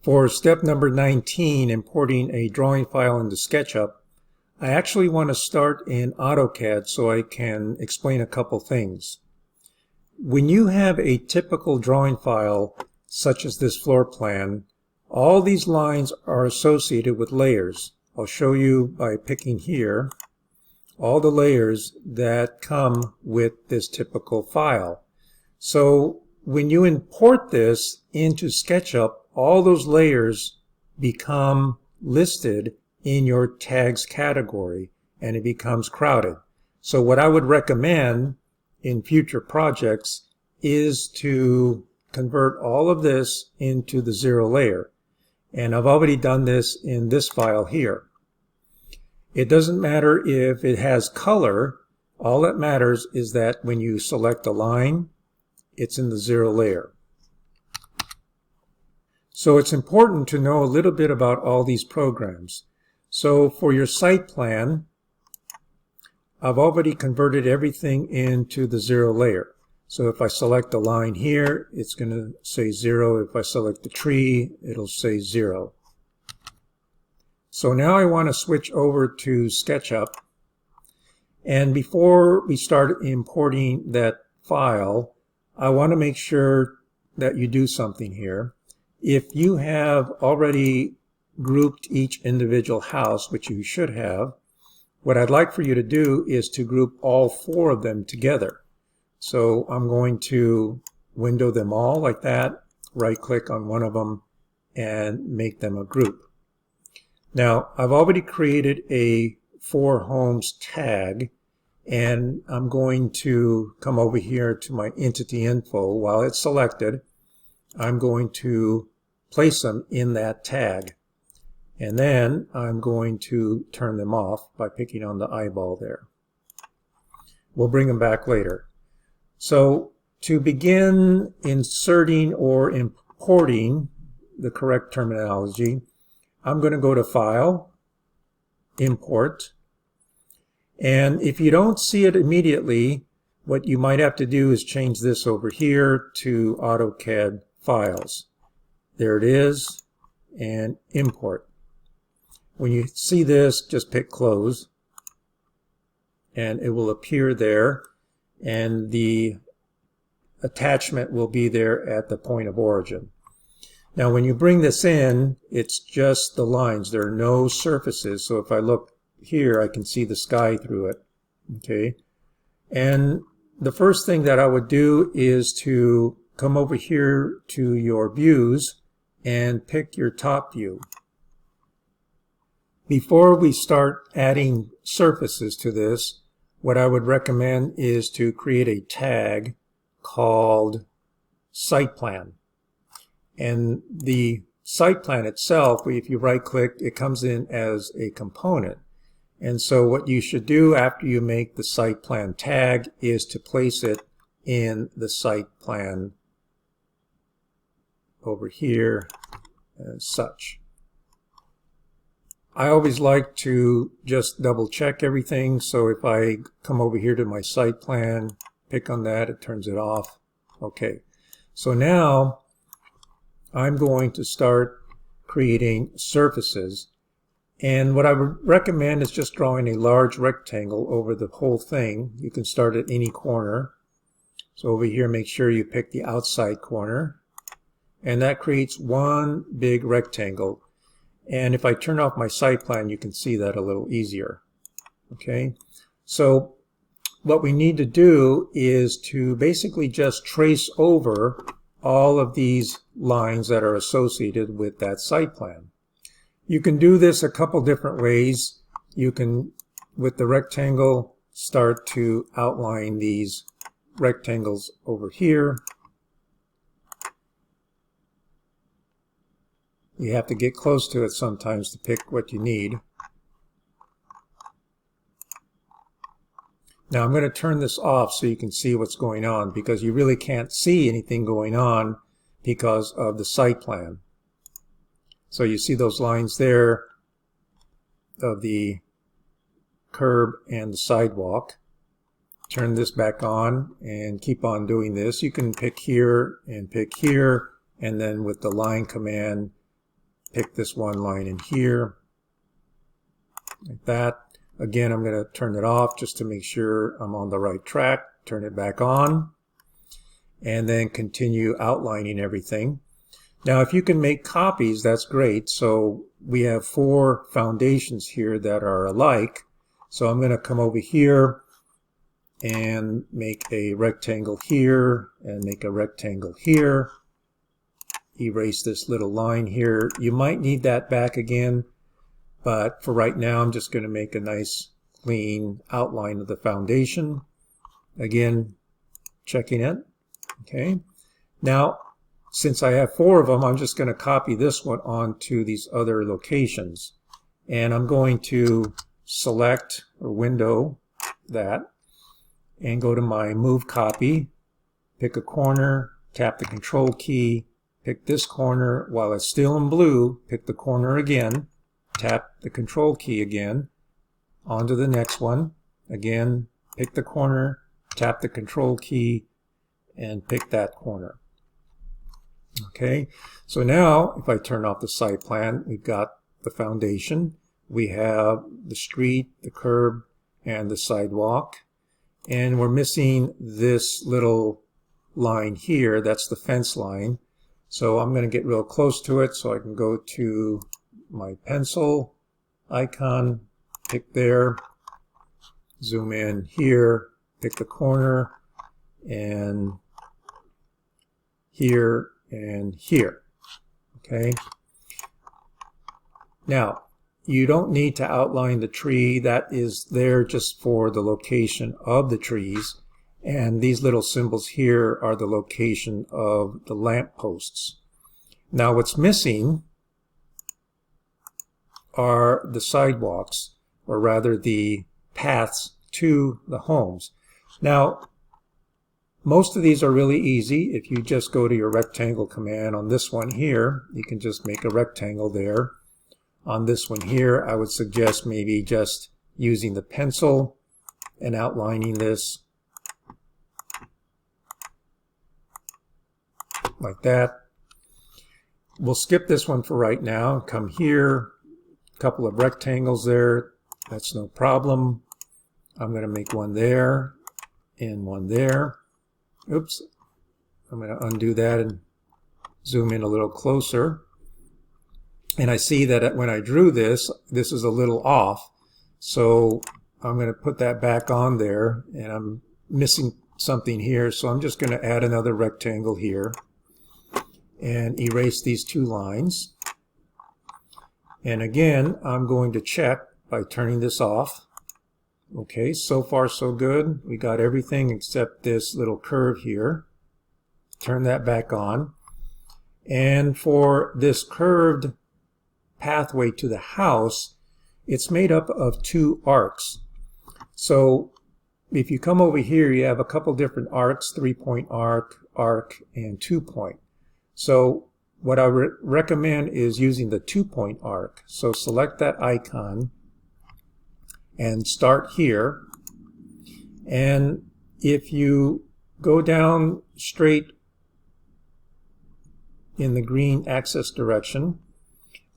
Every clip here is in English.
For step number 19, importing a drawing file into SketchUp, I actually want to start in AutoCAD so I can explain a couple things. When you have a typical drawing file, such as this floor plan, all these lines are associated with layers. I'll show you by picking here all the layers that come with this typical file. So when you import this into SketchUp, all those layers become listed in your tags category and it becomes crowded. So what I would recommend in future projects is to convert all of this into the 0 layer. And I've already done this in this file here. It doesn't matter if it has color. All that matters is that when you select a line, it's in the 0 layer. So it's important to know a little bit about all these programs. So for your site plan, I've already converted everything into the 0 layer. So if I select a line here, it's going to say 0. If I select the tree, it'll say 0. So now I want to switch over to SketchUp. And before we start importing that file, I want to make sure that you do something here. If you have already grouped each individual house, which you should have, what I'd like for you to do is to group all 4 of them together. So I'm going to window them all like that, right-click on one of them, and make them a group. Now, I've already created a 4 homes tag, and I'm going to come over here to my entity info. While it's selected, I'm going to place them in that tag. And then I'm going to turn them off by picking on the eyeball there. We'll bring them back later. So to begin inserting or importing, the correct terminology, I'm going to go to File, Import. And if you don't see it immediately, what you might have to do is change this over here to AutoCAD Files. There it is, and Import. When you see this, just pick Close, and it will appear there, and the attachment will be there at the point of origin. Now when you bring this in, it's just the lines. There are no surfaces, so if I look here, I can see the sky through it. Okay, and the first thing that I would do is to come over here to your views and pick your top view. Before we start adding surfaces to this, what I would recommend is to create a tag called Site Plan. And the site plan itself, if you right-click, it comes in as a component. And so what you should do after you make the site plan tag is to place it in the site plan over here as such. I always like to just double check everything, so if I come over here to my site plan, pick on that, it turns it off. Okay, so now I'm going to start creating surfaces, and what I would recommend is just drawing a large rectangle over the whole thing. You can start at any corner. So over here, make sure you pick the outside corner, and that creates one big rectangle. And if I turn off my site plan, you can see that a little easier. Okay, so what we need to do is to basically just trace over all of these lines that are associated with that site plan. You can do this a couple different ways. You can, with the rectangle, start to outline these rectangles over here. You have to get close to it sometimes to pick what you need. Now I'm going to turn this off so you can see what's going on, because you really can't see anything going on because of the site plan. So you see those lines there of the curb and the sidewalk. Turn this back on and keep on doing this. You can pick here, and then with the line command pick this one line in here, like that. Again, I'm going to turn it off just to make sure I'm on the right track. Turn it back on, and then continue outlining everything. Now, if you can make copies, that's great. So we have 4 foundations here that are alike. So I'm going to come over here and make a rectangle here and make a rectangle here. Erase this little line here. You might need that back again, but for right now, I'm just going to make a nice clean outline of the foundation. Again, checking it. Okay. Now, since I have 4 of them, I'm just going to copy this one onto these other locations. And I'm going to select or window that and go to my Move Copy, pick a corner, tap the Control key, pick this corner. While it's still in blue, pick the corner again, tap the Control key again, onto the next one. Again, pick the corner, tap the Control key, and pick that corner. Okay, so now if I turn off the site plan, we've got the foundation, we have the street, the curb, and the sidewalk, and we're missing this little line here. That's the fence line. So I'm going to get real close to it so I can go to my pencil icon, pick there, zoom in here, pick the corner, and here and here. Okay. Now, you don't need to outline the tree. That is there just for the location of the trees. And these little symbols here are the location of the lamp posts. Now, what's missing are the sidewalks, or rather the paths to the homes. Now, most of these are really easy. If you just go to your rectangle command on this one here, you can just make a rectangle there. On this one here, I would suggest maybe just using the pencil and outlining this like that. We'll skip this one for right now. Come here, a couple of rectangles there. That's no problem. I'm going to make one there and one there. Oops. I'm going to undo that and zoom in a little closer. And I see that when I drew this, this is a little off. So I'm going to put that back on there, and I'm missing something here. So I'm just going to add another rectangle here and erase these 2 lines. And again, I'm going to check by turning this off. Okay, so far so good. We got everything except this little curve here. Turn that back on. And for this curved pathway to the house, it's made up of 2 arcs. So if you come over here, you have a couple different arcs, 3-point arc, and 2-point. So what I recommend is using the 2-point arc. So select that icon and start here. And if you go down straight in the green axis direction,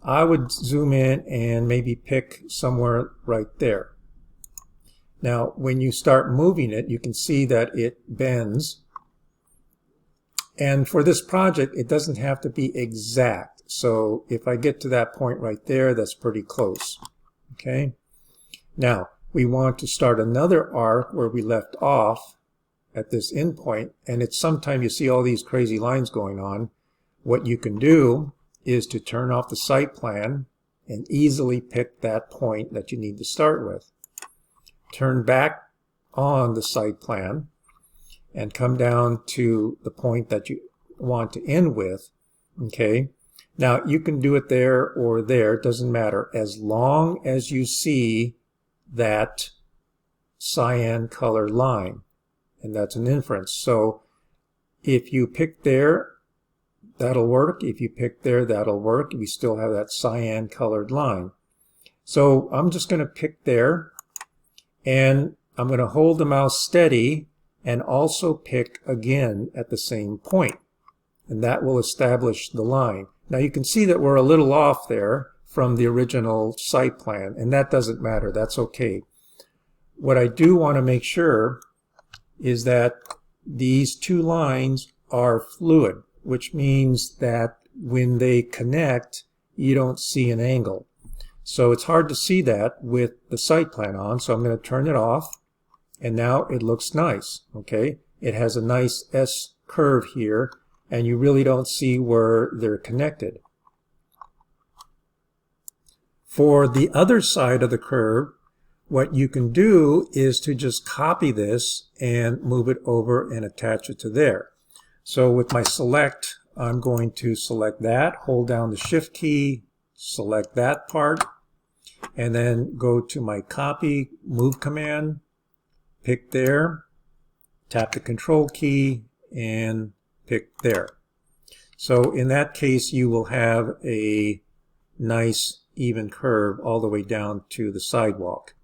I would zoom in and maybe pick somewhere right there. Now, when you start moving it, you can see that it bends. And for this project, it doesn't have to be exact. So if I get to that point right there, that's pretty close. Okay. Now, we want to start another arc where we left off at this endpoint. And it's sometimes you see all these crazy lines going on. What you can do is to turn off the site plan and easily pick that point that you need to start with. Turn back on the site plan and come down to the point that you want to end with. Okay. Now you can do it there or there, it doesn't matter, as long as you see that cyan color line, and that's an inference. So if you pick there, that'll work. If you pick there, that'll work. We still have that cyan colored line. So I'm just going to pick there, and I'm going to hold the mouse steady and also pick again at the same point. And that will establish the line. Now you can see that we're a little off there from the original site plan, and that doesn't matter. That's okay. What I do want to make sure is that these two lines are fluid, which means that when they connect, you don't see an angle. So it's hard to see that with the site plan on, so I'm going to turn it off, and now it looks nice. Okay, it has a nice S curve here, and you really don't see where they're connected. For the other side of the curve, what you can do is to just copy this and move it over and attach it to there. So with my select, I'm going to select that, hold down the Shift key, select that part, and then go to my copy, move command, pick there, tap the Control key, and pick there. So in that case, you will have a nice even curve all the way down to the sidewalk.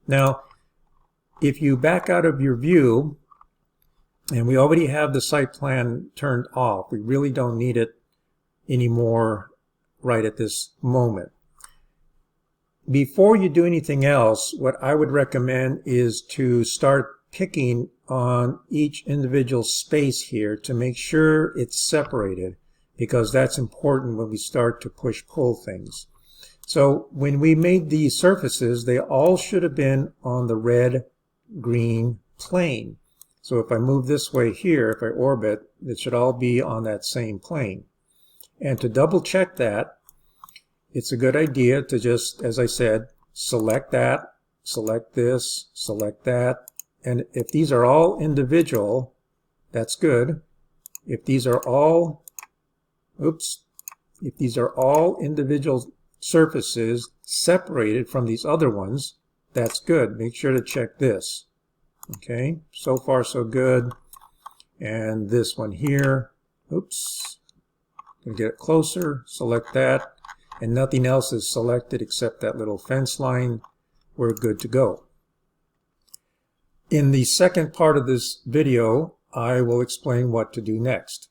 Now, if you back out of your view, and we already have the site plan turned off, we really don't need it anymore right at this moment. Before you do anything else, what I would recommend is to start picking on each individual space here to make sure it's separated, because that's important when we start to push-pull things. So when we made these surfaces, they all should have been on the red-green plane. So if I move this way here, if I orbit, it should all be on that same plane. And to double check that, it's a good idea to just, as I said, select that, select this, select that. And if these are all individual, that's good. If these are all, if these are all individual surfaces separated from these other ones, that's good. Make sure to check this. Okay, so far so good. And this one here, gonna get it closer, select that, and nothing else is selected except that little fence line. We're good to go. In the second part of this video, I will explain what to do next.